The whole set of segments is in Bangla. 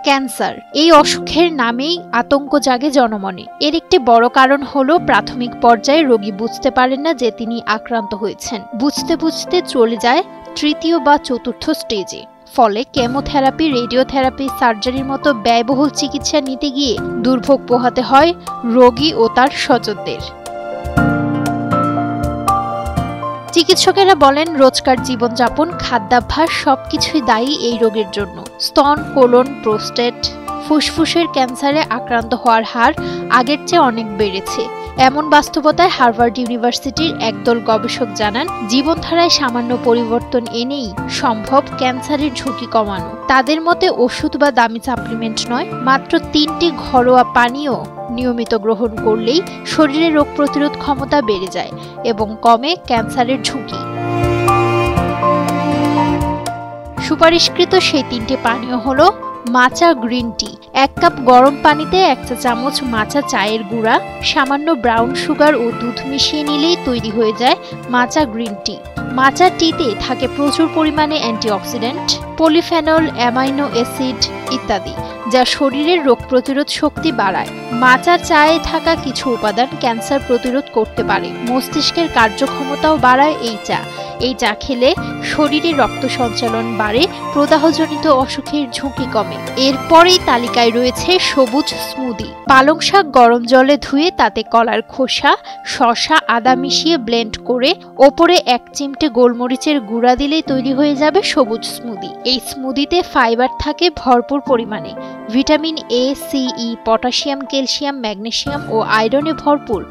ক্যান্সার এই অসুখের নামেই আতঙ্ক জাগে জনমনে। এর একটি বড় কারণ হলো প্রাথমিক পর্যায়ে রোগী বুঝতে পারেন না যে তিনি আক্রান্ত হয়েছেন। বুঝতে বুঝতে চলে যায় তৃতীয় বা চতুর্থ স্টেজে। ফলে কেমোথেরাপি, রেডিওথেরাপি, সার্জারির মতো ব্যয়বহুল চিকিৎসা নিতে গিয়ে দুর্ভোগ পোহাতে হয় রোগী ও তার স্বজনদের। চিকিৎসকেরা বলেন, রোজকার জীবনযাপন, খাদ্যাভ্যাস সবকিছুই দায়ী এই রোগের জন্য। স্তন, কোলন, প্রোস্টেট, ফুসফুসের ক্যান্সারে আক্রান্ত হওয়ার হার আগের চেয়ে অনেক বেড়েছে। এমন বাস্তবতায় হার্ভার্ড ইউনিভার্সিটির একদল গবেষক জানান, জীবনধারায় সামান্য পরিবর্তন এনেই সম্ভব ক্যান্সারের ঝুঁকি কমানো। তাদের মতে ওষুধ বা দামি সাপ্লিমেন্ট নয়, মাত্র 3টি ঘরোয়া পানীয় নিয়মিত গ্রহণ করলেই শরীরের রোগ প্রতিরোধ ক্ষমতা বেড়ে যায় এবং কমে ক্যান্সারের ঝুঁকি। সুপারিশকৃত সেই 3টি পানীয় হলো মাচা গ্রিন টি। 1 কাপ গরম পানিতে 1 চা চামচ মাচা চায়ের গুঁড়া, সামান্য ব্রাউন সুগার ও দুধ মিশিয়ে নিলেই তৈরি হয়ে যায় মাচা গ্রিন টি। মাচা টিতে থাকে প্রচুর পরিমাণে অ্যান্টিঅক্সিডেন্ট, পলিফেনল, অ্যামাইনো অ্যাসিড ইত্যাদি, যা শরীরের রোগ প্রতিরোধ শক্তি বাড়ায়। মাচা চায়ে থাকা কিছু উপাদান ক্যান্সার প্রতিরোধ করতে পারে। মস্তিষ্কের কার্যক্ষমতাও বাড়ায় এই চা খেলে শরীরে রক্ত সঞ্চালন বাড়ে, প্রদাহজনিত অসুখের ঝুঁকি কমে। এরপরেই তালিকায় রয়েছে সবুজ স্মুদি। পালং শাক গরম জলে ধুয়ে তাতে কলার খোসা, শসা, আদা মিশিয়ে ব্লেন্ড করে ওপরে 1 চিমটে গোলমরিচের গুঁড়া দিলেই তৈরি হয়ে যাবে সবুজ স্মুদি। এই স্মুদিতে ফাইবার থাকে ভরপুর পরিমাণে। Vitamin A, C, E, potassium, calcium, magnesium ও আয়রনে ভরপুর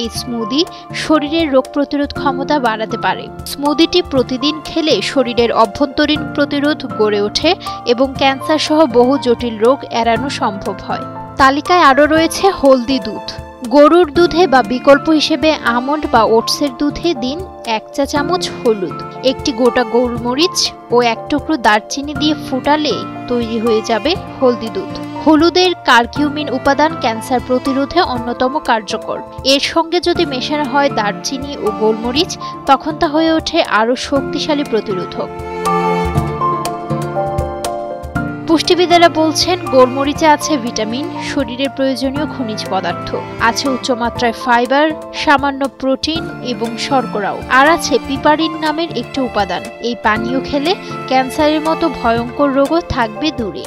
এই স্মুদি শরীরের রোগ প্রতিরোধ ক্ষমতা বাড়াতে পারে। স্মুদিটি প্রতিদিন খেলে শরীরের অভ্যন্তরীণ প্রতিরোধ গড়ে ওঠে এবং ক্যান্সার সহ বহু জটিল রোগ এড়ানো সম্ভব হয়। তালিকায় আরও রয়েছে হলদি দুধ। গরুর দুধে বা বিকল্প হিসেবে আমন্ড বা ওটসের দুধে দিন 1 চা চামচ হলুদ, 1টি গোটা গোলমরিচ ও 1 টুকরো দারচিনি দিয়ে ফুটালে তৈরি হয়ে যাবে হলদি দুধ। হলুদের কারকিউমিন উপাদান ক্যান্সার প্রতিরোধে অন্যতম কার্যকর। এর সঙ্গে যদি মেশানো হয় দারচিনি ও গোলমরিচ, তখন তা হয়ে ওঠে আরও শক্তিশালী প্রতিরোধক। পুষ্টিবিদেরা বলছেন, গোলমরিচে আছে ভিটামিন, শরীরের প্রয়োজনীয় খনিজ পদার্থ, আছে উচ্চমাত্রায় ফাইবার, সামান্য প্রোটিন এবং শর্করাও, আর আছে পিপারিন নামের একটি উপাদান। এই পানীয় খেলে ক্যান্সারের মতো ভয়ঙ্কর রোগও থাকবে দূরে।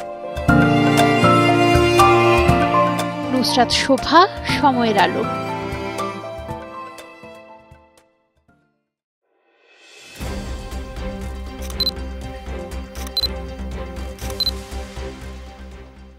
নুসরাত শোভা, সময়ের আলো।